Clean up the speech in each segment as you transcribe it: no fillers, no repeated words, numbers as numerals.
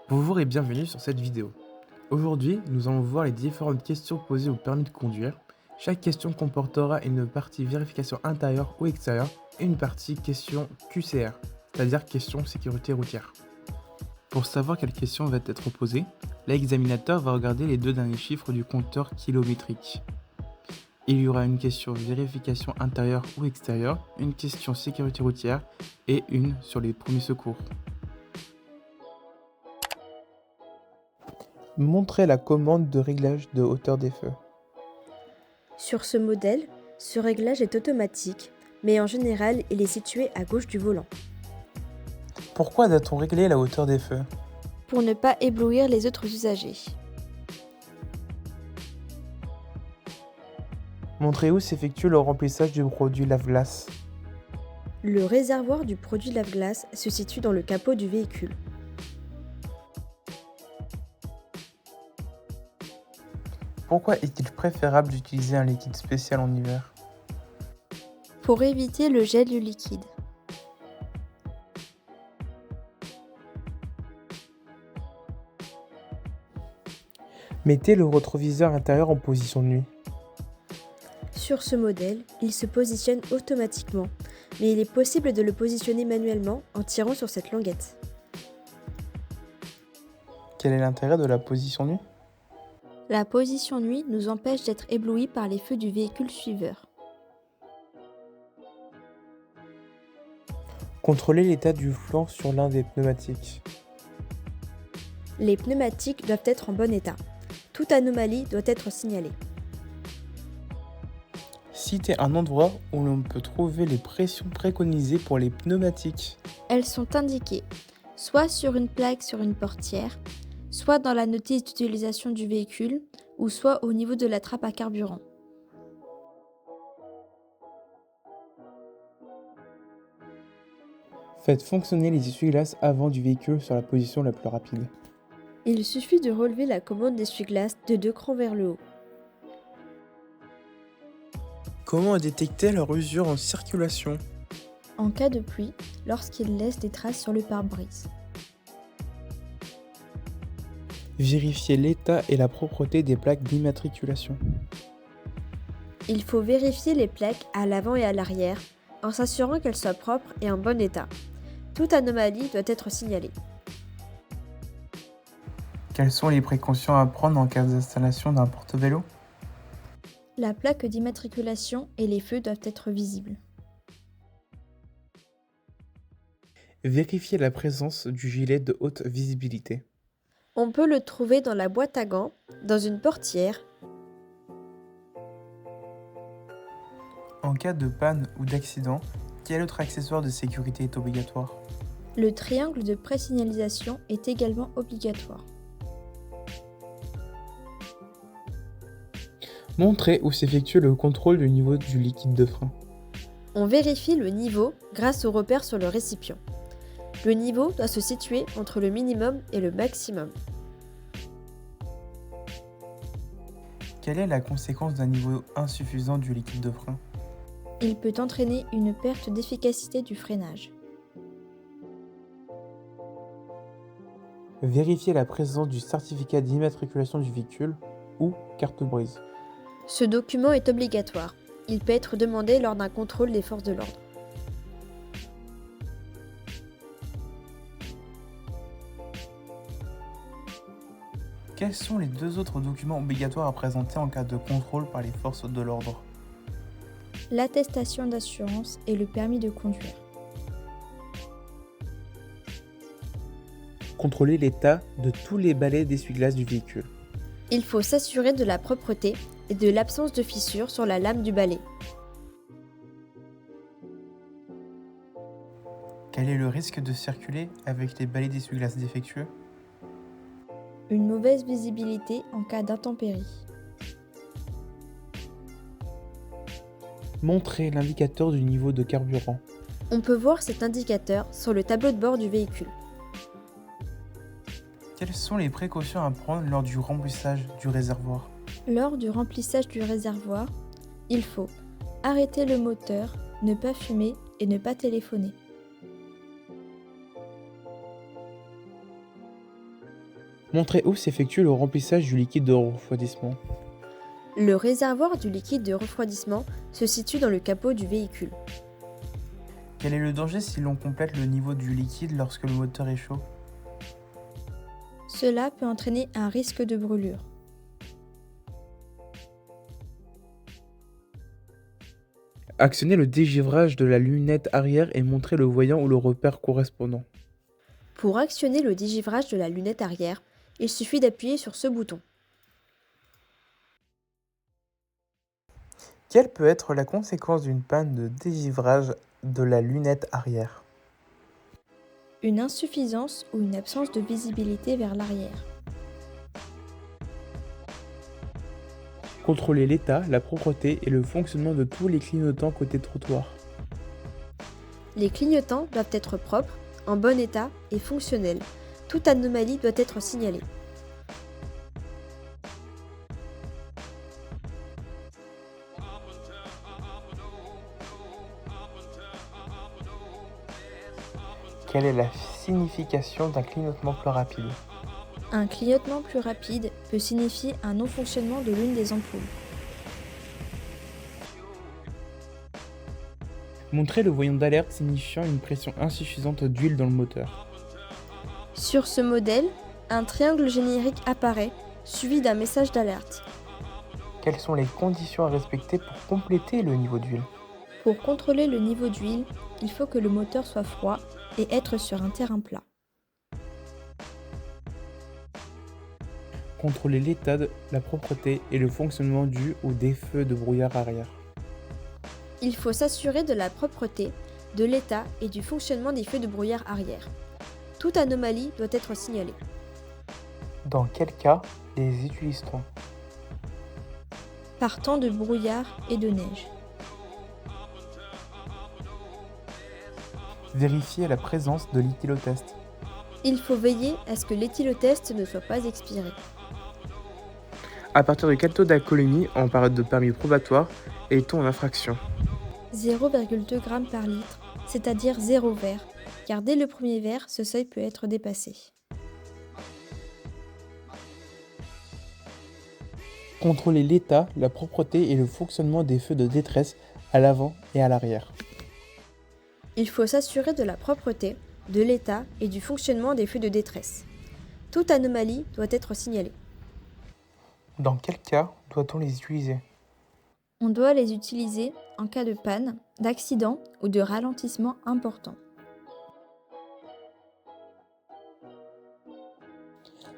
Bonjour et bienvenue sur cette vidéo. Aujourd'hui, nous allons voir les différentes questions posées au permis de conduire. Chaque question comportera une partie vérification intérieure ou extérieure et une partie question QCR, c'est-à-dire question sécurité routière. Pour savoir quelle question va être posée, l'examinateur va regarder les deux derniers chiffres du compteur kilométrique. Il y aura une question vérification intérieure ou extérieure, une question sécurité routière et une sur les premiers secours. Montrez la commande de réglage de hauteur des feux. Sur ce modèle, ce réglage est automatique, mais en général, il est situé à gauche du volant. Pourquoi doit-on régler la hauteur des feux? Pour ne pas éblouir les autres usagers. Montrez où s'effectue le remplissage du produit lave-glace. Le réservoir du produit lave-glace se situe dans le capot du véhicule. Pourquoi est-il préférable d'utiliser un liquide spécial en hiver? Pour éviter le gel du liquide. Mettez le rétroviseur intérieur en position de nuit. Sur ce modèle, il se positionne automatiquement, mais il est possible de le positionner manuellement en tirant sur cette languette. Quel est l'intérêt de la position nuit? La position nuit nous empêche d'être éblouis par les feux du véhicule suiveur. Contrôlez l'état du flanc sur l'un des pneumatiques. Les pneumatiques doivent être en bon état. Toute anomalie doit être signalée. Citez un endroit où l'on peut trouver les pressions préconisées pour les pneumatiques. Elles sont indiquées soit sur une plaque sur une portière, soit dans la notice d'utilisation du véhicule, ou soit au niveau de la trappe à carburant. Faites fonctionner les essuie-glaces avant du véhicule sur la position la plus rapide. Il suffit de relever la commande d'essuie-glace de 2 crans vers le haut. Comment détecter leur usure en circulation? En cas de pluie, lorsqu'il laisse des traces sur le pare-brise. Vérifiez l'état et la propreté des plaques d'immatriculation. Il faut vérifier les plaques à l'avant et à l'arrière en s'assurant qu'elles soient propres et en bon état. Toute anomalie doit être signalée. Quelles sont les précautions à prendre en cas d'installation d'un porte-vélo? La plaque d'immatriculation et les feux doivent être visibles. Vérifiez la présence du gilet de haute visibilité. On peut le trouver dans la boîte à gants, dans une portière. En cas de panne ou d'accident, quel autre accessoire de sécurité est obligatoire? Le triangle de présignalisation est également obligatoire. Montrez où s'effectue le contrôle du niveau du liquide de frein. On vérifie le niveau grâce au repère sur le récipient. Le niveau doit se situer entre le minimum et le maximum. Quelle est la conséquence d'un niveau insuffisant du liquide de frein? Il peut entraîner une perte d'efficacité du freinage. Vérifiez la présence du certificat d'immatriculation du véhicule ou carte brise. Ce document est obligatoire. Il peut être demandé lors d'un contrôle des forces de l'ordre. Quels sont les deux autres documents obligatoires à présenter en cas de contrôle par les forces de l'ordre? L'attestation d'assurance et le permis de conduire. Contrôlez l'état de tous les balais d'essuie-glace du véhicule. Il faut s'assurer de la propreté et de l'absence de fissures sur la lame du balai. Quel est le risque de circuler avec les balais d'essuie-glace défectueux? Une mauvaise visibilité en cas d'intempérie. Montrez l'indicateur du niveau de carburant. On peut voir cet indicateur sur le tableau de bord du véhicule. Quelles sont les précautions à prendre lors du remplissage du réservoir? Lors du remplissage du réservoir, il faut arrêter le moteur, ne pas fumer et ne pas téléphoner. Montrez où s'effectue le remplissage du liquide de refroidissement. Le réservoir du liquide de refroidissement se situe dans le capot du véhicule. Quel est le danger si l'on complète le niveau du liquide lorsque le moteur est chaud? Cela peut entraîner un risque de brûlure. Actionnez le dégivrage de la lunette arrière et montrez le voyant ou le repère correspondant. Pour actionner le dégivrage de la lunette arrière, il suffit d'appuyer sur ce bouton. Quelle peut être la conséquence d'une panne de dégivrage de la lunette arrière? Une insuffisance ou une absence de visibilité vers l'arrière. Contrôlez l'état, la propreté et le fonctionnement de tous les clignotants côté trottoir. Les clignotants doivent être propres, en bon état et fonctionnels. Toute anomalie doit être signalée. Quelle est la signification d'un clignotement plus rapide? Un clignotement plus rapide peut signifier un non-fonctionnement de l'une des ampoules. Montrez le voyant d'alerte signifiant une pression insuffisante d'huile dans le moteur. Sur ce modèle, un triangle générique apparaît, suivi d'un message d'alerte. Quelles sont les conditions à respecter pour compléter le niveau d'huile? Pour contrôler le niveau d'huile, il faut que le moteur soit froid et être sur un terrain plat. Contrôlez l'état, la propreté et le fonctionnement du ou des feux de brouillard arrière. Il faut s'assurer de la propreté, de l'état et du fonctionnement des feux de brouillard arrière. Toute anomalie doit être signalée. Dans quel cas les utilise-t-on? Par temps de brouillard et de neige. Vérifiez la présence de l'éthylotest. Il faut veiller à ce que l'éthylotest ne soit pas expiré. À partir de quel taux d'alcoolémie en période de permis probatoire est-on en infraction? 0,2 g par litre, c'est-à-dire 0 verre, car dès le premier verre, ce seuil peut être dépassé. Contrôlez l'état, la propreté et le fonctionnement des feux de détresse à l'avant et à l'arrière. Il faut s'assurer de la propreté, de l'état et du fonctionnement des feux de détresse. Toute anomalie doit être signalée. Dans quel cas doit-on les utiliser? On doit les utiliser en cas de panne, d'accident ou de ralentissement important.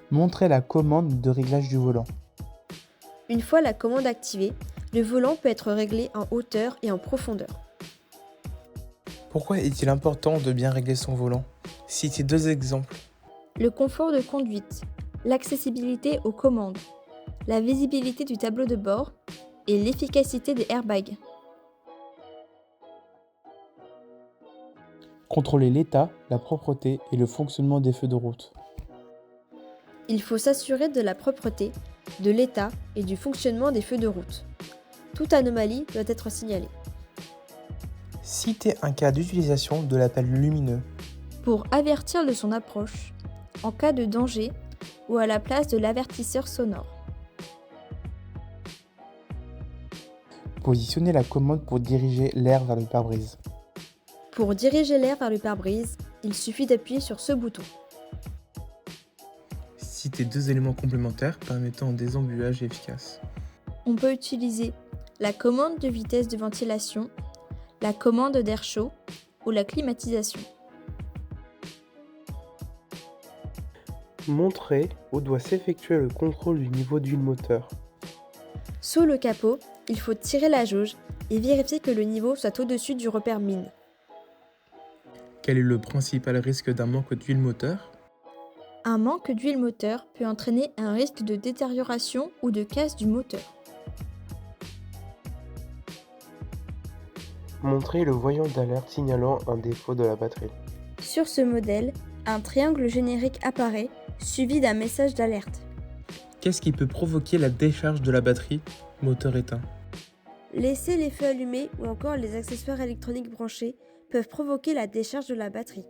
Montrez la commande de réglage du volant. Une fois la commande activée, le volant peut être réglé en hauteur et en profondeur. Pourquoi est-il important de bien régler son volant? Citez 2 exemples. Le confort de conduite, l'accessibilité aux commandes, la visibilité du tableau de bord et l'efficacité des airbags. Contrôlez l'état, la propreté et le fonctionnement des feux de route. Il faut s'assurer de la propreté, de l'état et du fonctionnement des feux de route. Toute anomalie doit être signalée. Citez un cas d'utilisation de l'appel lumineux. Pour avertir de son approche, en cas de danger ou à la place de l'avertisseur sonore. Positionnez la commande pour diriger l'air vers le pare-brise. Pour diriger l'air vers le pare-brise, il suffit d'appuyer sur ce bouton. Citez 2 éléments complémentaires permettant un désembuage efficace. On peut utiliser la commande de vitesse de ventilation, la commande d'air chaud ou la climatisation. Montrez où doit s'effectuer le contrôle du niveau d'huile moteur. Sous le capot, il faut tirer la jauge et vérifier que le niveau soit au-dessus du repère mine. Quel est le principal risque d'un manque d'huile moteur? Un manque d'huile moteur peut entraîner un risque de détérioration ou de casse du moteur. Montrez le voyant d'alerte signalant un défaut de la batterie. Sur ce modèle, un triangle générique apparaît, suivi d'un message d'alerte. Qu'est-ce qui peut provoquer la décharge de la batterie, moteur éteint? Laisser les feux allumés ou encore les accessoires électroniques branchés peuvent provoquer la décharge de la batterie.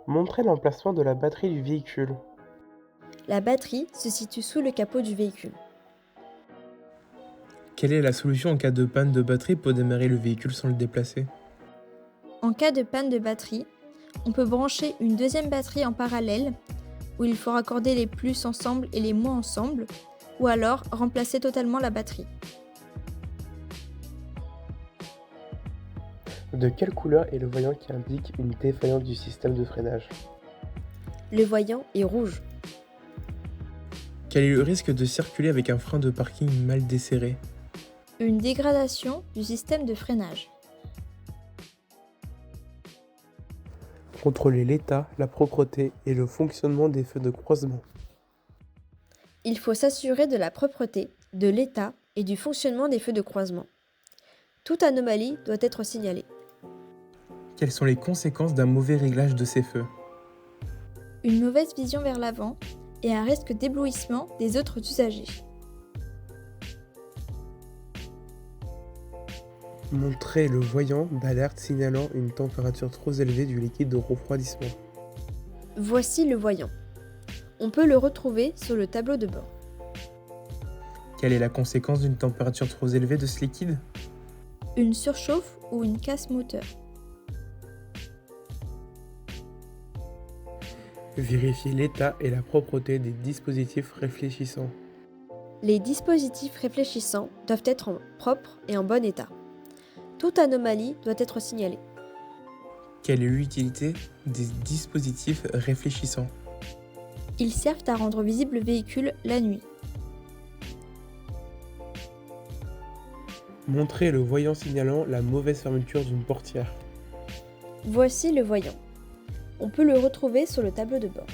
Montrez l'emplacement de la batterie du véhicule. La batterie se situe sous le capot du véhicule. Quelle est la solution en cas de panne de batterie pour démarrer le véhicule sans le déplacer? En cas de panne de batterie, on peut brancher une deuxième batterie en parallèle, où il faut raccorder les plus ensemble et les moins ensemble, ou alors remplacer totalement la batterie. De quelle couleur est le voyant qui indique une défaillance du système de freinage? Le voyant est rouge. Quel est le risque de circuler avec un frein de parking mal desserré? Une dégradation du système de freinage. Contrôler l'état, la propreté et le fonctionnement des feux de croisement. Il faut s'assurer de la propreté, de l'état et du fonctionnement des feux de croisement. Toute anomalie doit être signalée. Quelles sont les conséquences d'un mauvais réglage de ces feux? Une mauvaise vision vers l'avant et un risque d'éblouissement des autres usagers. Montrez le voyant d'alerte signalant une température trop élevée du liquide de refroidissement. Voici le voyant. On peut le retrouver sur le tableau de bord. Quelle est la conséquence d'une température trop élevée de ce liquide? Une surchauffe ou une casse moteur. Vérifiez l'état et la propreté des dispositifs réfléchissants. Les dispositifs réfléchissants doivent être propres et en bon état. Toute anomalie doit être signalée. Quelle est l'utilité des dispositifs réfléchissants? Ils servent à rendre visible le véhicule la nuit. Montrez le voyant signalant la mauvaise fermeture d'une portière. Voici le voyant. On peut le retrouver sur le tableau de bord.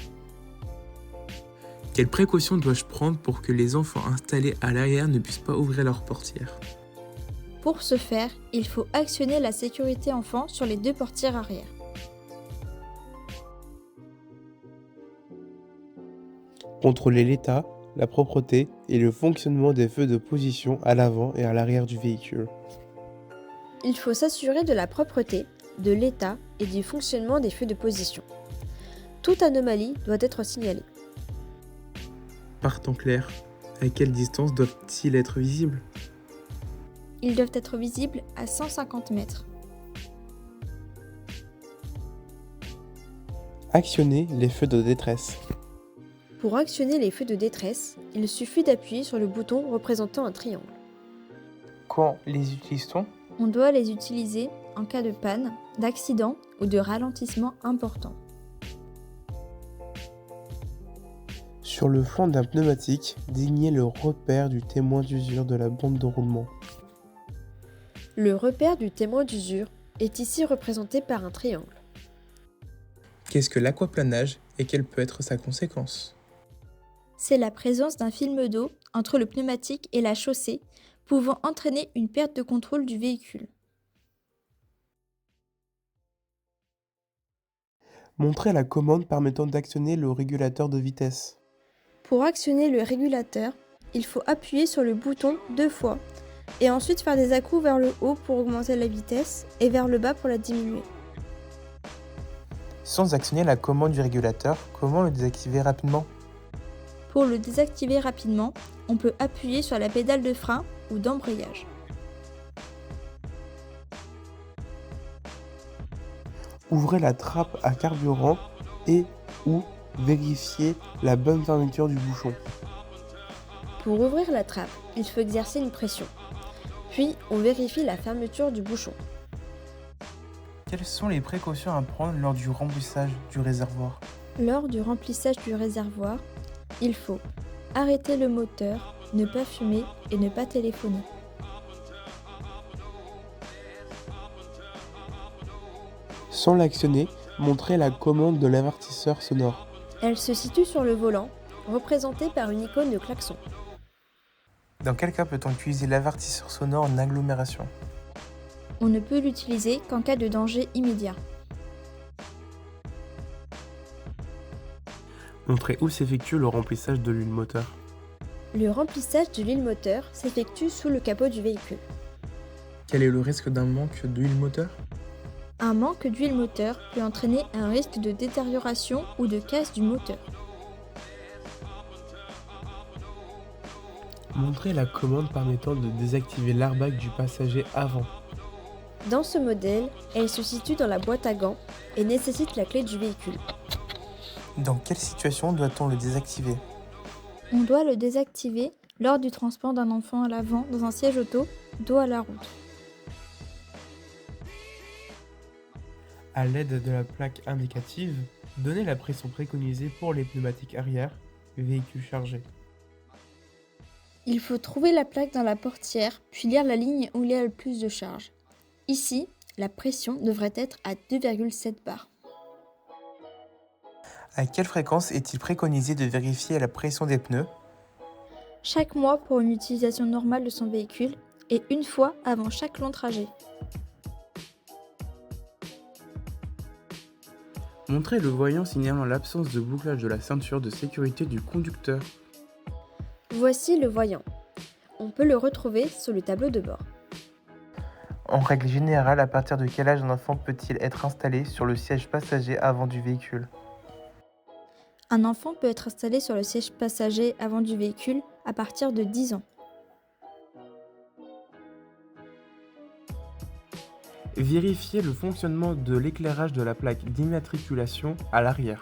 Quelles précautions dois-je prendre pour que les enfants installés à l'arrière ne puissent pas ouvrir leur portière? Pour ce faire, il faut actionner la sécurité enfant sur les deux portières arrière. Contrôler l'état, la propreté et le fonctionnement des feux de position à l'avant et à l'arrière du véhicule. Il faut s'assurer de la propreté, de l'état et du fonctionnement des feux de position. Toute anomalie doit être signalée. Par temps clair, à quelle distance doivent-ils être visibles? Ils doivent être visibles à 150 mètres. Actionnez les feux de détresse. Pour actionner les feux de détresse, il suffit d'appuyer sur le bouton représentant un triangle. Quand les utilise-t-on? On doit les utiliser en cas de panne, d'accident ou de ralentissement important. Sur le flanc d'un pneumatique, désignez le repère du témoin d'usure de la bande de roulement. Le repère du témoin d'usure est ici représenté par un triangle. Qu'est-ce que l'aquaplanage et quelle peut être sa conséquence? C'est la présence d'un film d'eau entre le pneumatique et la chaussée, pouvant entraîner une perte de contrôle du véhicule. Montrez la commande permettant d'actionner le régulateur de vitesse. Pour actionner le régulateur, il faut appuyer sur le bouton 2 fois et ensuite faire des à-coups vers le haut pour augmenter la vitesse et vers le bas pour la diminuer. Sans actionner la commande du régulateur, comment le désactiver rapidement? Pour le désactiver rapidement, on peut appuyer sur la pédale de frein ou d'embrayage. Ouvrez la trappe à carburant et ou vérifiez la bonne fermeture du bouchon. Pour ouvrir la trappe, il faut exercer une pression. Puis, on vérifie la fermeture du bouchon. Quelles sont les précautions à prendre lors du remplissage du réservoir? Lors du remplissage du réservoir, il faut arrêter le moteur, ne pas fumer et ne pas téléphoner. Sans l'actionner, montrez la commande de l'avertisseur sonore. Elle se situe sur le volant, représentée par une icône de klaxon. Dans quel cas peut-on utiliser l'avertisseur sonore en agglomération? On ne peut l'utiliser qu'en cas de danger immédiat. Montrez où s'effectue le remplissage de l'huile moteur. Le remplissage de l'huile moteur s'effectue sous le capot du véhicule. Quel est le risque d'un manque d'huile moteur? Un manque d'huile moteur peut entraîner un risque de détérioration ou de casse du moteur. Montrez la commande permettant de désactiver l'airbag du passager avant. Dans ce modèle, elle se situe dans la boîte à gants et nécessite la clé du véhicule. Dans quelle situation doit-on le désactiver? On doit le désactiver lors du transport d'un enfant à l'avant dans un siège auto, dos à la route. À l'aide de la plaque indicative, donnez la pression préconisée pour les pneumatiques arrière, véhicule chargé. Il faut trouver la plaque dans la portière, puis lire la ligne où il y a le plus de charge. Ici, la pression devrait être à 2,7 bars. À quelle fréquence est-il préconisé de vérifier la pression des pneus? Chaque mois pour une utilisation normale de son véhicule et une fois avant chaque long trajet. Montrez le voyant signalant l'absence de bouclage de la ceinture de sécurité du conducteur. Voici le voyant. On peut le retrouver sur le tableau de bord. En règle générale, à partir de quel âge un enfant peut-il être installé sur le siège passager avant du véhicule? Un enfant peut être installé sur le siège passager avant du véhicule à partir de 10 ans. Vérifiez le fonctionnement de l'éclairage de la plaque d'immatriculation à l'arrière.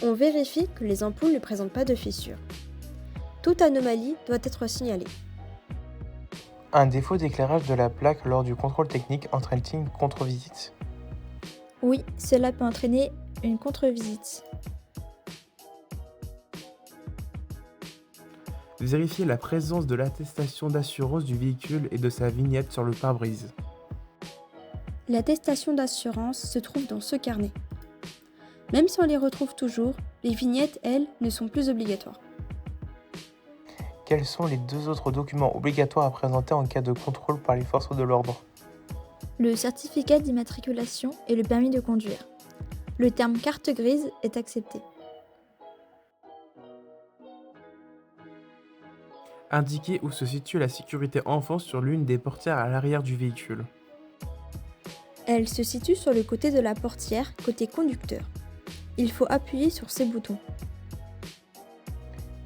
On vérifie que les ampoules ne présentent pas de fissures. Toute anomalie doit être signalée. Un défaut d'éclairage de la plaque lors du contrôle technique entraîne-t-il une contre-visite? Oui, cela peut entraîner une contre-visite. Vérifiez la présence de l'attestation d'assurance du véhicule et de sa vignette sur le pare-brise. L'attestation d'assurance se trouve dans ce carnet. Même si on les retrouve toujours, les vignettes, elles, ne sont plus obligatoires. Quels sont les deux autres documents obligatoires à présenter en cas de contrôle par les forces de l'ordre? Le certificat d'immatriculation et le permis de conduire. Le terme carte grise est accepté. Indiquez où se situe la sécurité enfant sur l'une des portières à l'arrière du véhicule. Elle se situe sur le côté de la portière, côté conducteur. Il faut appuyer sur ces boutons.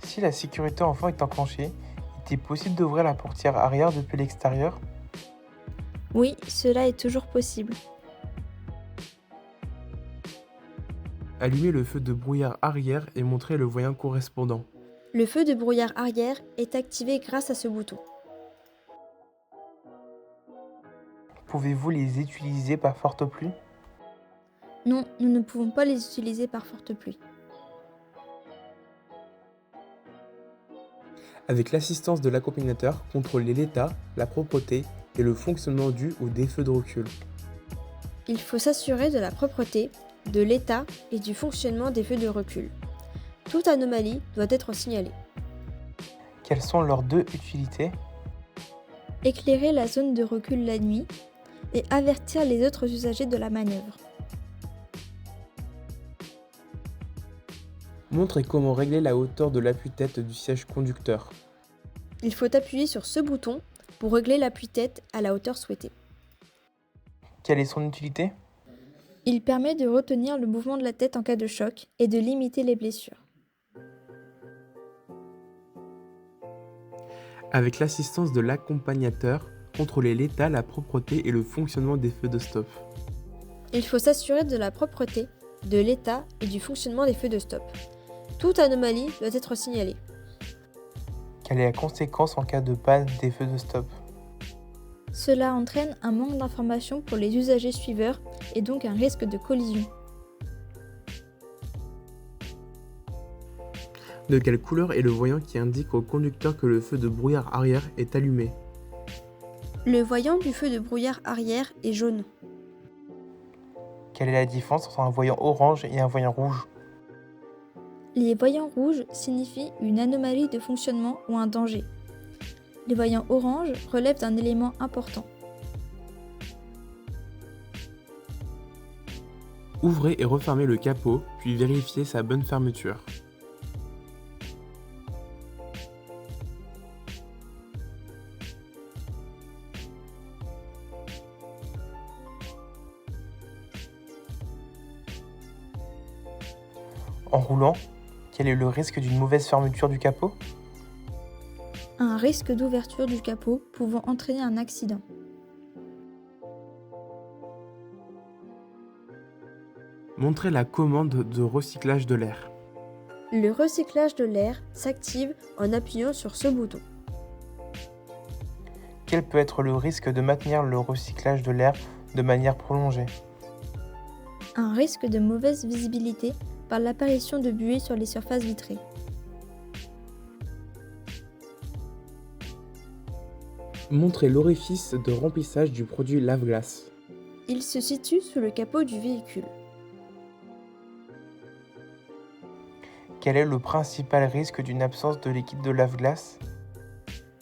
Si la sécurité enfant est enclenchée, est-il possible d'ouvrir la portière arrière depuis l'extérieur? Oui, cela est toujours possible. Allumez le feu de brouillard arrière et montrez le voyant correspondant. Le feu de brouillard arrière est activé grâce à ce bouton. Pouvez-vous les utiliser par forte pluie? Non, nous ne pouvons pas les utiliser par forte pluie. Avec l'assistance de l'accompagnateur, contrôlez l'état, la propreté et le fonctionnement du ou des feux de recul. Il faut s'assurer de la propreté, de l'état et du fonctionnement des feux de recul. Toute anomalie doit être signalée. Quelles sont leurs deux utilités? Éclairer la zone de recul la nuit et avertir les autres usagers de la manœuvre. Montrez comment régler la hauteur de l'appui-tête du siège conducteur. Il faut appuyer sur ce bouton pour régler l'appui-tête à la hauteur souhaitée. Quelle est son utilité? Il permet de retenir le mouvement de la tête en cas de choc et de limiter les blessures. Avec l'assistance de l'accompagnateur, contrôlez l'état, la propreté et le fonctionnement des feux de stop. Il faut s'assurer de la propreté, de l'état et du fonctionnement des feux de stop. Toute anomalie doit être signalée. Quelle est la conséquence en cas de panne des feux de stop? Cela entraîne un manque d'information pour les usagers suiveurs et donc un risque de collision. De quelle couleur est le voyant qui indique au conducteur que le feu de brouillard arrière est allumé? Le voyant du feu de brouillard arrière est jaune. Quelle est la différence entre un voyant orange et un voyant rouge? Les voyants rouges signifient une anomalie de fonctionnement ou un danger. Les voyants orange relèvent d'un élément important. Ouvrez et refermez le capot, puis vérifiez sa bonne fermeture. En roulant, quel est le risque d'une mauvaise fermeture du capot? Un risque d'ouverture du capot pouvant entraîner un accident. Montrez la commande de recyclage de l'air. Le recyclage de l'air s'active en appuyant sur ce bouton. Quel peut être le risque de maintenir le recyclage de l'air de manière prolongée? Un risque de mauvaise visibilité par l'apparition de buées sur les surfaces vitrées. Montrez l'orifice de remplissage du produit lave-glace. Il se situe sous le capot du véhicule. Quel est le principal risque d'une absence de liquide de lave-glace?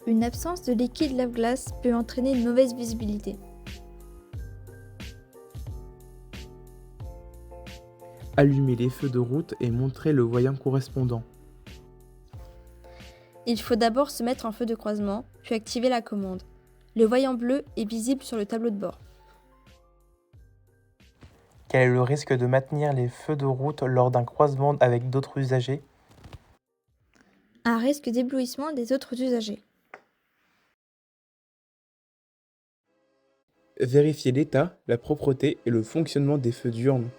Une absence de liquide lave-glace peut entraîner une mauvaise visibilité. Allumez les feux de route et montrez le voyant correspondant. Il faut d'abord se mettre en feu de croisement, puis activer la commande. Le voyant bleu est visible sur le tableau de bord. Quel est le risque de maintenir les feux de route lors d'un croisement avec d'autres usagers? Un risque d'éblouissement des autres usagers. Vérifiez l'état, la propreté et le fonctionnement des feux diurnes.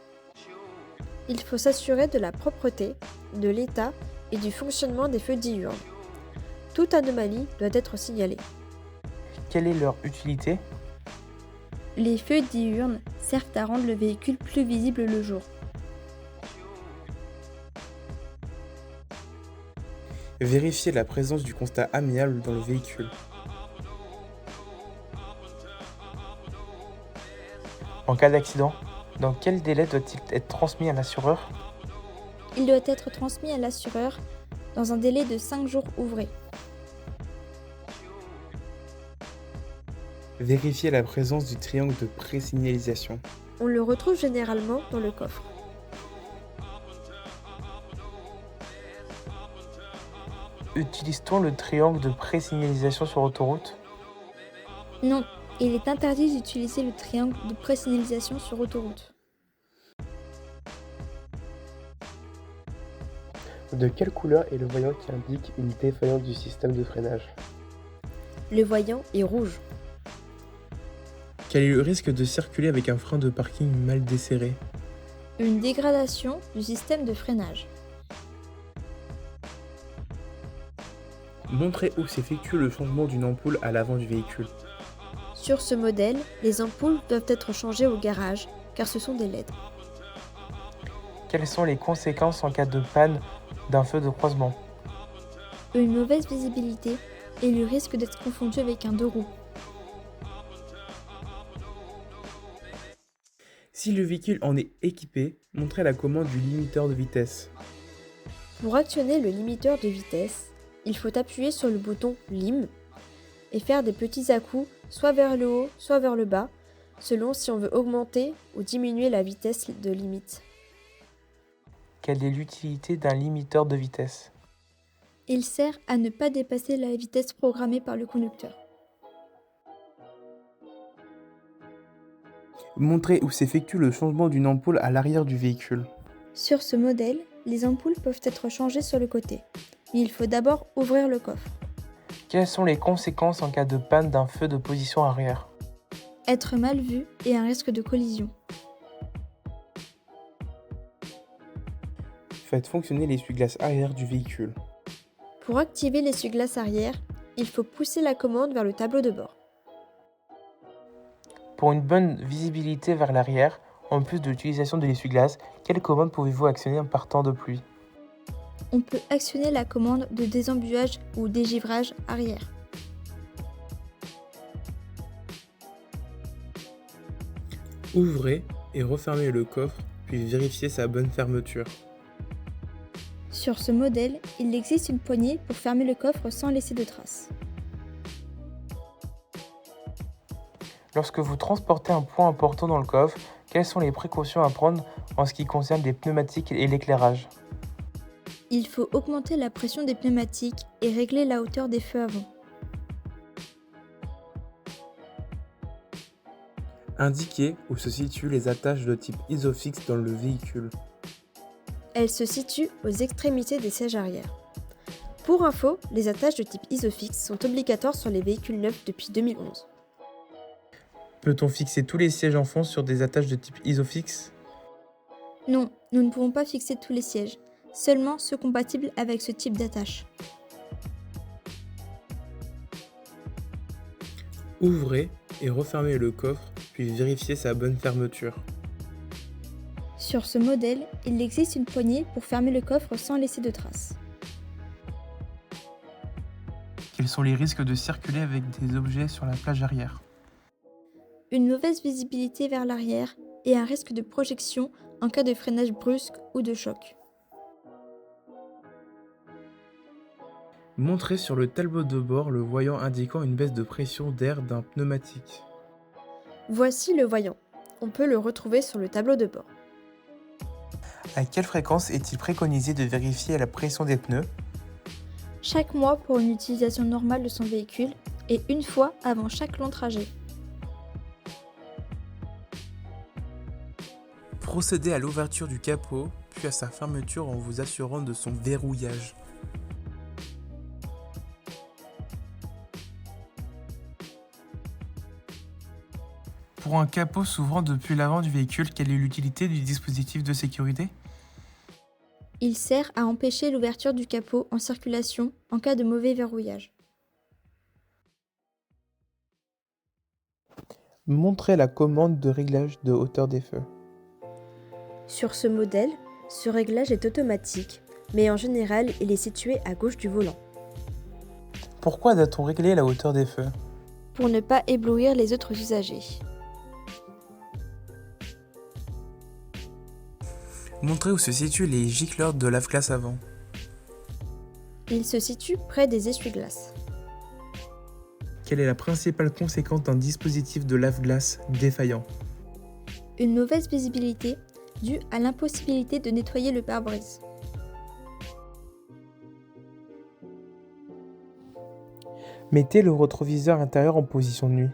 Il faut s'assurer de la propreté, de l'état et du fonctionnement des feux diurnes. Toute anomalie doit être signalée. Quelle est leur utilité? Les feux diurnes servent à rendre le véhicule plus visible le jour. Vérifiez la présence du constat amiable dans le véhicule. En cas d'accident, dans quel délai doit-il être transmis à l'assureur? Il doit être transmis à l'assureur dans un délai de 5 jours ouvrés. Vérifiez la présence du triangle de présignalisation. On le retrouve généralement dans le coffre. Utilise-t-on le triangle de présignalisation sur autoroute? Non, il est interdit d'utiliser le triangle de présignalisation sur autoroute. De quelle couleur est le voyant qui indique une défaillance du système de freinage? Le voyant est rouge. Quel est le risque de circuler avec un frein de parking mal desserré? Une dégradation du système de freinage. Montrez où s'effectue le changement d'une ampoule à l'avant du véhicule. Sur ce modèle, les ampoules doivent être changées au garage car ce sont des LED. Quelles sont les conséquences en cas de panne d'un feu de croisement? Une mauvaise visibilité et le risque d'être confondu avec un deux roues. Si le véhicule en est équipé, montrez la commande du limiteur de vitesse. Pour actionner le limiteur de vitesse, il faut appuyer sur le bouton Lim et faire des petits à-coups soit vers le haut, soit vers le bas, selon si on veut augmenter ou diminuer la vitesse de limite. Quelle est l'utilité d'un limiteur de vitesse? Il sert à ne pas dépasser la vitesse programmée par le conducteur. Montrez où s'effectue le changement d'une ampoule à l'arrière du véhicule. Sur ce modèle, les ampoules peuvent être changées sur le côté, mais il faut d'abord ouvrir le coffre. Quelles sont les conséquences en cas de panne d'un feu de position arrière? Être mal vu et un risque de collision. Faites fonctionner l'essuie-glace arrière du véhicule. Pour activer l'essuie-glace arrière, il faut pousser la commande vers le tableau de bord. Pour une bonne visibilité vers l'arrière, en plus de l'utilisation de l'essuie-glace, quelle commande pouvez-vous actionner par temps de pluie? On peut actionner la commande de désembuage ou dégivrage arrière. Ouvrez et refermez le coffre, puis vérifiez sa bonne fermeture. Sur ce modèle, il existe une poignée pour fermer le coffre sans laisser de traces. Lorsque vous transportez un poids important dans le coffre, quelles sont les précautions à prendre en ce qui concerne les pneumatiques et l'éclairage? Il faut augmenter la pression des pneumatiques et régler la hauteur des feux avant. Indiquez où se situent les attaches de type Isofix dans le véhicule. Elle se situe aux extrémités des sièges arrière. Pour info, les attaches de type Isofix sont obligatoires sur les véhicules neufs depuis 2011. Peut-on fixer tous les sièges enfants sur des attaches de type Isofix? Non, nous ne pouvons pas fixer tous les sièges, seulement ceux compatibles avec ce type d'attache. Ouvrez et refermez le coffre, puis vérifiez sa bonne fermeture. Sur ce modèle, il existe une poignée pour fermer le coffre sans laisser de traces. Quels sont les risques de circuler avec des objets sur la plage arrière? Une mauvaise visibilité vers l'arrière et un risque de projection en cas de freinage brusque ou de choc. Montrez sur le tableau de bord le voyant indiquant une baisse de pression d'air d'un pneumatique. Voici le voyant. On peut le retrouver sur le tableau de bord. À quelle fréquence est-il préconisé de vérifier la pression des pneus? Chaque mois pour une utilisation normale de son véhicule et une fois avant chaque long trajet. Procédez à l'ouverture du capot, puis à sa fermeture en vous assurant de son verrouillage. Pour un capot s'ouvrant depuis l'avant du véhicule, quelle est l'utilité du dispositif de sécurité? Il sert à empêcher l'ouverture du capot en circulation en cas de mauvais verrouillage. Montrez la commande de réglage de hauteur des feux. Sur ce modèle, ce réglage est automatique, mais en général, il est situé à gauche du volant. Pourquoi doit-on régler la hauteur des feux? Pour ne pas éblouir les autres usagers. Montrez où se situent les gicleurs de lave-glace avant. Il se situe près des essuie-glaces. Quelle est la principale conséquence d'un dispositif de lave-glace défaillant? Une mauvaise visibilité due à l'impossibilité de nettoyer le pare-brise. Mettez le rétroviseur intérieur en position de nuit.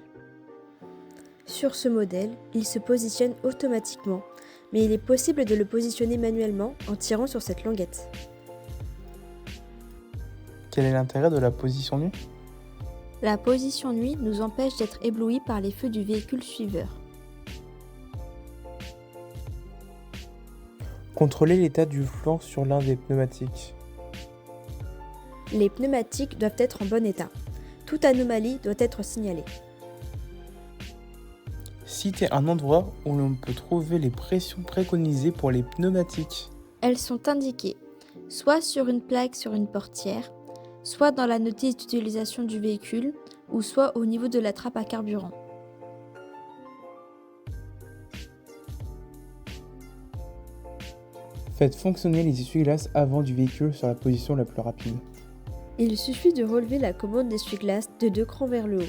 Sur ce modèle, il se positionne automatiquement, mais il est possible de le positionner manuellement en tirant sur cette languette. Quel est l'intérêt de la position nue? La position nuit nous empêche d'être éblouis par les feux du véhicule suiveur. Contrôlez l'état du flanc sur l'un des pneumatiques. Les pneumatiques doivent être en bon état. Toute anomalie doit être signalée. Citez un endroit où l'on peut trouver les pressions préconisées pour les pneumatiques. Elles sont indiquées, soit sur une plaque sur une portière, soit dans la notice d'utilisation du véhicule, ou soit au niveau de la trappe à carburant. Faites fonctionner les essuie-glaces avant du véhicule sur la position la plus rapide. Il suffit de relever la commande d'essuie-glace de 2 crans vers le haut.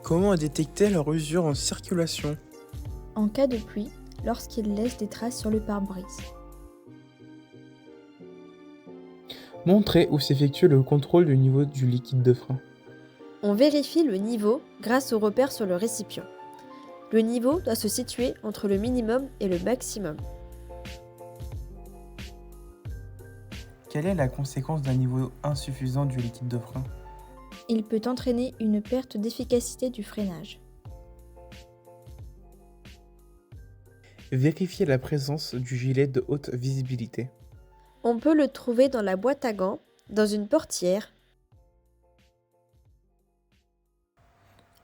Comment détecter leur usure en circulation? En cas de pluie, lorsqu'il laisse des traces sur le pare-brise. Montrez où s'effectue le contrôle du niveau du liquide de frein. On vérifie le niveau grâce au repère sur le récipient. Le niveau doit se situer entre le minimum et le maximum. Quelle est la conséquence d'un niveau insuffisant du liquide de frein? Il peut entraîner une perte d'efficacité du freinage. Vérifiez la présence du gilet de haute visibilité. On peut le trouver dans la boîte à gants, dans une portière.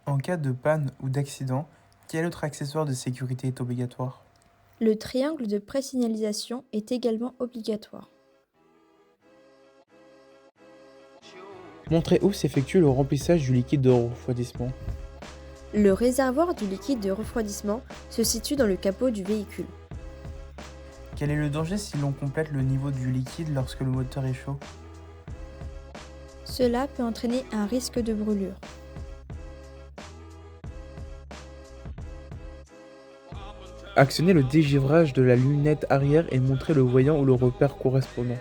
En cas de panne ou d'accident, quel autre accessoire de sécurité est obligatoire? Le triangle de présignalisation est également obligatoire. Montrez où s'effectue le remplissage du liquide de refroidissement. Le réservoir du liquide de refroidissement se situe dans le capot du véhicule. Quel est le danger si l'on complète le niveau du liquide lorsque le moteur est chaud? Cela peut entraîner un risque de brûlure. Actionnez le dégivrage de la lunette arrière et montrez le voyant ou le repère correspondant.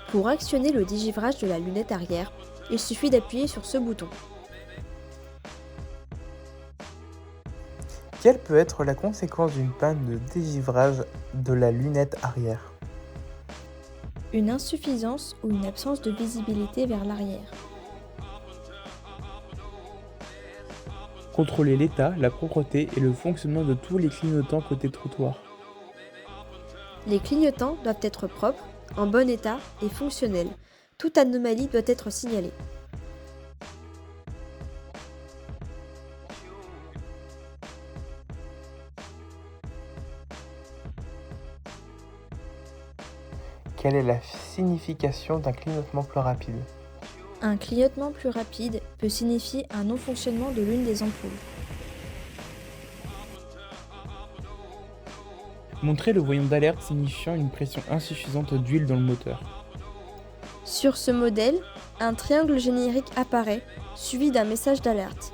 Pour actionner le dégivrage de la lunette arrière, il suffit d'appuyer sur ce bouton. Quelle peut être la conséquence d'une panne de dégivrage de la lunette arrière? Une insuffisance ou une absence de visibilité vers l'arrière. Contrôler l'état, la propreté et le fonctionnement de tous les clignotants côté trottoir. Les clignotants doivent être propres, en bon état et fonctionnels. Toute anomalie doit être signalée. Quelle est la signification d'un clignotement plus rapide? Un clignotement plus rapide peut signifier un non-fonctionnement de l'une des ampoules. Montrer le voyant d'alerte signifiant une pression insuffisante d'huile dans le moteur. Sur ce modèle, un triangle générique apparaît, suivi d'un message d'alerte.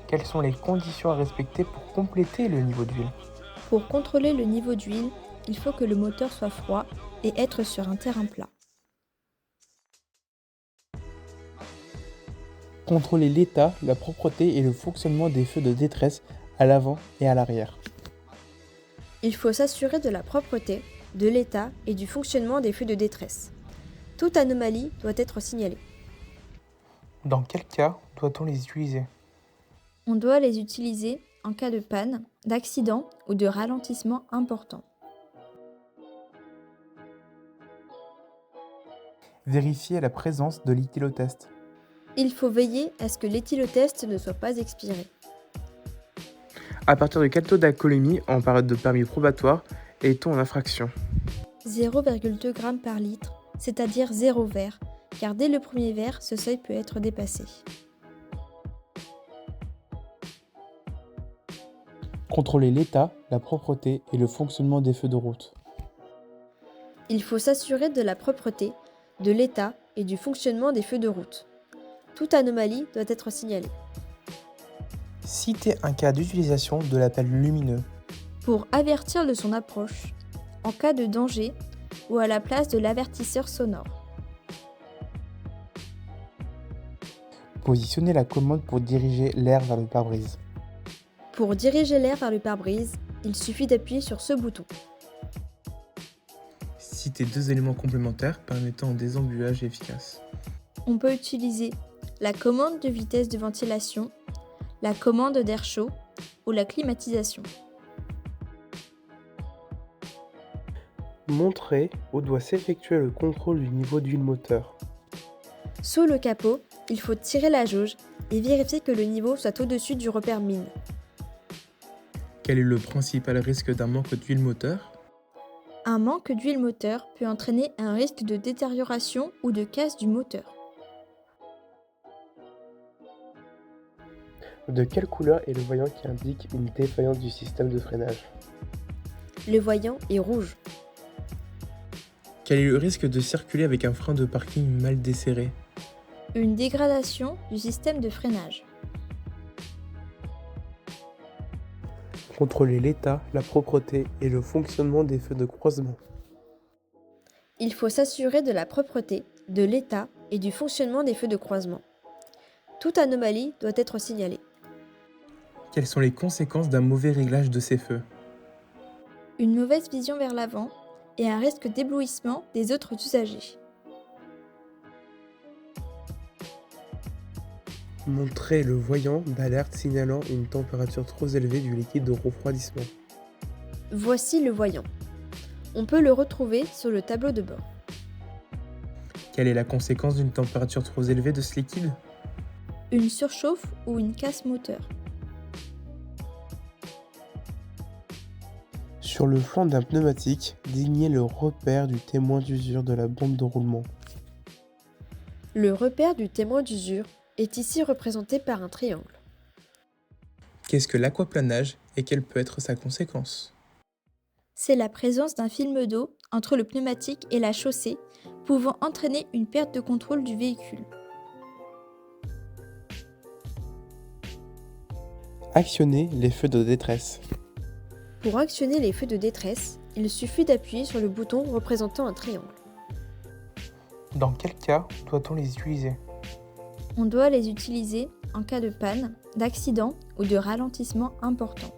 Quelles sont les conditions à respecter pour compléter le niveau d'huile? Pour contrôler le niveau d'huile, il faut que le moteur soit froid et être sur un terrain plat. Contrôler l'état, la propreté et le fonctionnement des feux de détresse à l'avant et à l'arrière. Il faut s'assurer de la propreté, de l'état et du fonctionnement des feux de détresse. Toute anomalie doit être signalée. Dans quel cas doit-on les utiliser? On doit les utiliser en cas de panne, d'accident ou de ralentissement important. Vérifier la présence de l'éthylotest. Il faut veiller à ce que l'éthylotest ne soit pas expiré. À partir de quel taux d'alcoolémie en période de permis probatoire est-on en infraction? 0,2 g par litre, c'est-à-dire 0 verre, car dès le premier verre, ce seuil peut être dépassé. Contrôler l'état, la propreté et le fonctionnement des feux de route. Il faut s'assurer de la propreté, de l'état et du fonctionnement des feux de route. Toute anomalie doit être signalée. Citez un cas d'utilisation de l'appel lumineux. Pour avertir de son approche, en cas de danger ou à la place de l'avertisseur sonore. Positionnez la commande pour diriger l'air vers le pare-brise. Pour diriger l'air vers le pare-brise, il suffit d'appuyer sur ce bouton. Citez 2 éléments complémentaires permettant un désembuyage efficace. On peut utiliser la commande de vitesse de ventilation, la commande d'air chaud ou la climatisation. Montrez où doit s'effectuer le contrôle du niveau d'huile moteur. Sous le capot, il faut tirer la jauge et vérifier que le niveau soit au-dessus du repère mine. Quel est le principal risque d'un manque d'huile moteur? Un manque d'huile moteur peut entraîner un risque de détérioration ou de casse du moteur. De quelle couleur est le voyant qui indique une défaillance du système de freinage? Le voyant est rouge. Quel est le risque de circuler avec un frein de parking mal desserré? Une dégradation du système de freinage. Contrôler l'état, la propreté et le fonctionnement des feux de croisement. Il faut s'assurer de la propreté, de l'état et du fonctionnement des feux de croisement. Toute anomalie doit être signalée. Quelles sont les conséquences d'un mauvais réglage de ces feux? Une mauvaise vision vers l'avant et un risque d'éblouissement des autres usagers. Montrez le voyant d'alerte signalant une température trop élevée du liquide de refroidissement. Voici le voyant. On peut le retrouver sur le tableau de bord. Quelle est la conséquence d'une température trop élevée de ce liquide? Une surchauffe ou une casse moteur. Sur le flanc d'un pneumatique, désignez le repère du témoin d'usure de la bombe de roulement. Le repère du témoin d'usure est ici représenté par un triangle. Qu'est-ce que l'aquaplanage et quelle peut être sa conséquence? C'est la présence d'un film d'eau entre le pneumatique et la chaussée, pouvant entraîner une perte de contrôle du véhicule. Actionnez les feux de détresse. Pour actionner les feux de détresse, il suffit d'appuyer sur le bouton représentant un triangle. Dans quel cas doit-on les utiliser? On doit les utiliser en cas de panne, d'accident ou de ralentissement important.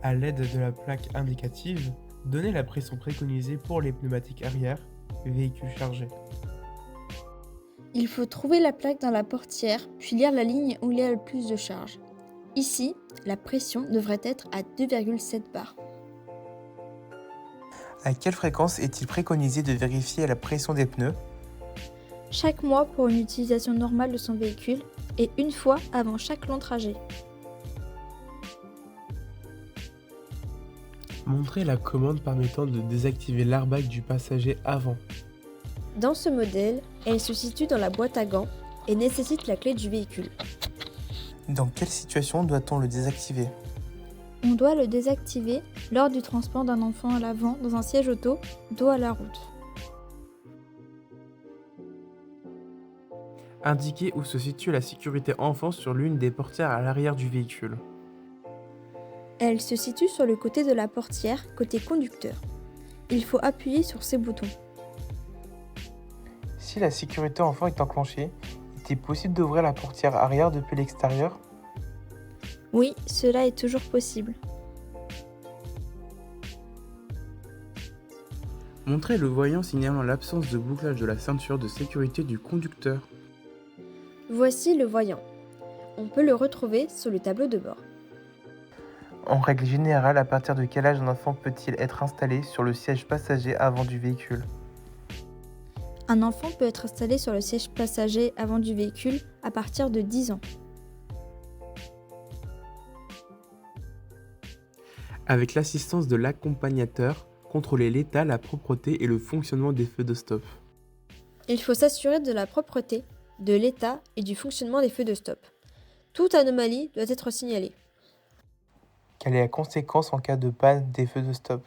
À l'aide de la plaque indicative, donnez la pression préconisée pour les pneumatiques arrière, véhicule chargé. Il faut trouver la plaque dans la portière, puis lire la ligne où il y a le plus de charge. Ici, la pression devrait être à 2,7 bars. À quelle fréquence est-il préconisé de vérifier la pression des pneus? Chaque mois pour une utilisation normale de son véhicule et une fois avant chaque long trajet. Montrez la commande permettant de désactiver l'airbag du passager avant. Dans ce modèle, elle se situe dans la boîte à gants et nécessite la clé du véhicule. Dans quelle situation doit-on le désactiver? On doit le désactiver lors du transport d'un enfant à l'avant dans un siège auto, dos à la route. Indiquez où se situe la sécurité enfant sur l'une des portières à l'arrière du véhicule. Elle se situe sur le côté de la portière, côté conducteur. Il faut appuyer sur ces boutons. Si la sécurité enfant est enclenchée, est-il possible d'ouvrir la portière arrière depuis l'extérieur? Oui, cela est toujours possible. Montrez le voyant signalant l'absence de bouclage de la ceinture de sécurité du conducteur. Voici le voyant. On peut le retrouver sur le tableau de bord. En règle générale, à partir de quel âge un enfant peut-il être installé sur le siège passager avant du véhicule? Un enfant peut être installé sur le siège passager avant du véhicule à partir de 10 ans. Avec l'assistance de l'accompagnateur, contrôlez l'état, la propreté et le fonctionnement des feux de stop. Il faut s'assurer de la propreté, de l'état et du fonctionnement des feux de stop. Toute anomalie doit être signalée. Quelle est la conséquence en cas de panne des feux de stop?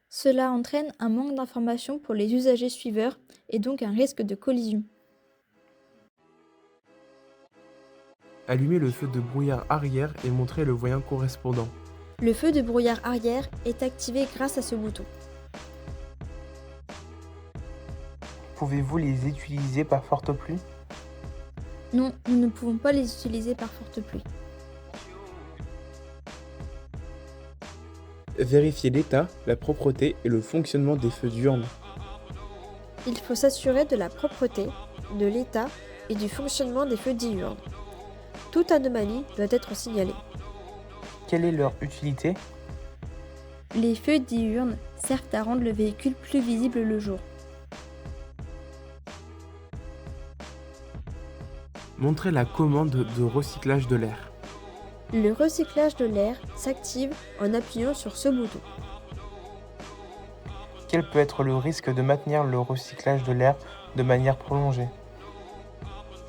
Cela entraîne un manque d'information pour les usagers suiveurs et donc un risque de collision. Allumez le feu de brouillard arrière et montrez le voyant correspondant. Le feu de brouillard arrière est activé grâce à ce bouton. Pouvez-vous les utiliser par forte pluie? Non, nous ne pouvons pas les utiliser par forte pluie. Vérifiez l'état, la propreté et le fonctionnement des feux diurnes. Il faut s'assurer de la propreté, de l'état et du fonctionnement des feux diurnes. Toute anomalie doit être signalée. Quelle est leur utilité? Les feux diurnes servent à rendre le véhicule plus visible le jour. Montrez la commande de recyclage de l'air. Le recyclage de l'air s'active en appuyant sur ce bouton. Quel peut être le risque de maintenir le recyclage de l'air de manière prolongée?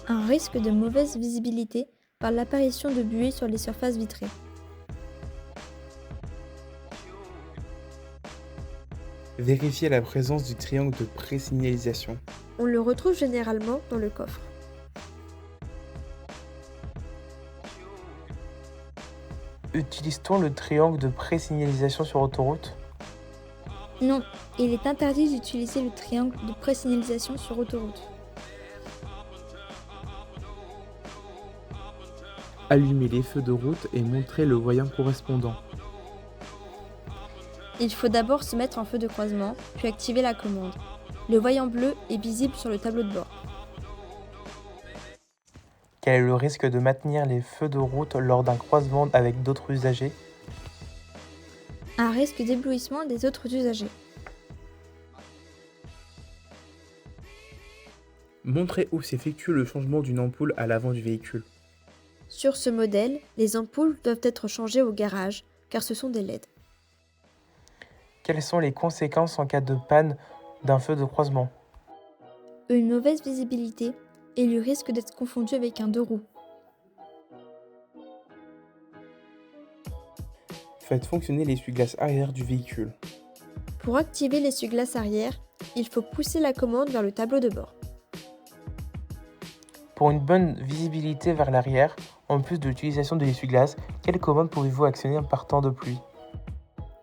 Un risque de mauvaise visibilité par l'apparition de buées sur les surfaces vitrées. Vérifiez la présence du triangle de pré-signalisation. On le retrouve généralement dans le coffre. Utilise-t-on le triangle de pré-signalisation sur autoroute? Non, il est interdit d'utiliser le triangle de pré-signalisation sur autoroute. Allumez les feux de route et montrez le voyant correspondant. Il faut d'abord se mettre en feu de croisement, puis activer la commande. Le voyant bleu est visible sur le tableau de bord. Quel est le risque de maintenir les feux de route lors d'un croisement avec d'autres usagers? Un risque d'éblouissement des autres usagers. Montrez où s'effectue le changement d'une ampoule à l'avant du véhicule. Sur ce modèle, les ampoules doivent être changées au garage, car ce sont des LED. Quelles sont les conséquences en cas de panne d'un feu de croisement? Une mauvaise visibilité et le risque d'être confondu avec un deux roues. Faites fonctionner l'essuie-glace arrière du véhicule. Pour activer l'essuie-glace arrière, il faut pousser la commande vers le tableau de bord. Pour une bonne visibilité vers l'arrière, en plus de l'utilisation de l'essuie-glace, quelle commande pouvez-vous actionner par temps de pluie?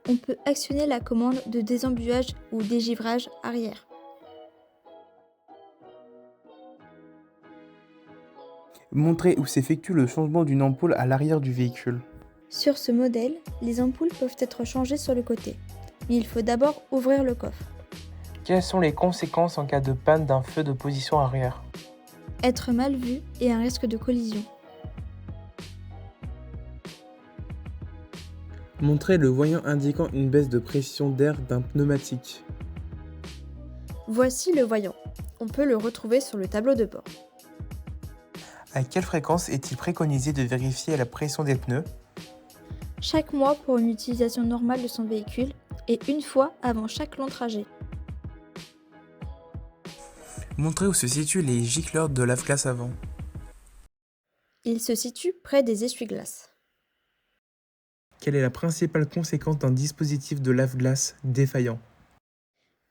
On peut actionner la commande de désembuage ou dégivrage arrière. Montrez où s'effectue le changement d'une ampoule à l'arrière du véhicule. Sur ce modèle, les ampoules peuvent être changées sur le côté, mais il faut d'abord ouvrir le coffre. Quelles sont les conséquences en cas de panne d'un feu de position arrière? Être mal vu et un risque de collision. Montrer le voyant indiquant une baisse de pression d'air d'un pneumatique. Voici le voyant. On peut le retrouver sur le tableau de bord. À quelle fréquence est-il préconisé de vérifier la pression des pneus? Chaque mois pour une utilisation normale de son véhicule et une fois avant chaque long trajet. Montrer où se situent les gicleurs de lave-glace avant. Il se situe près des essuie-glaces. Quelle est la principale conséquence d'un dispositif de lave-glace défaillant?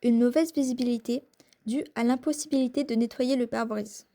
Une mauvaise visibilité due à l'impossibilité de nettoyer le pare-brise.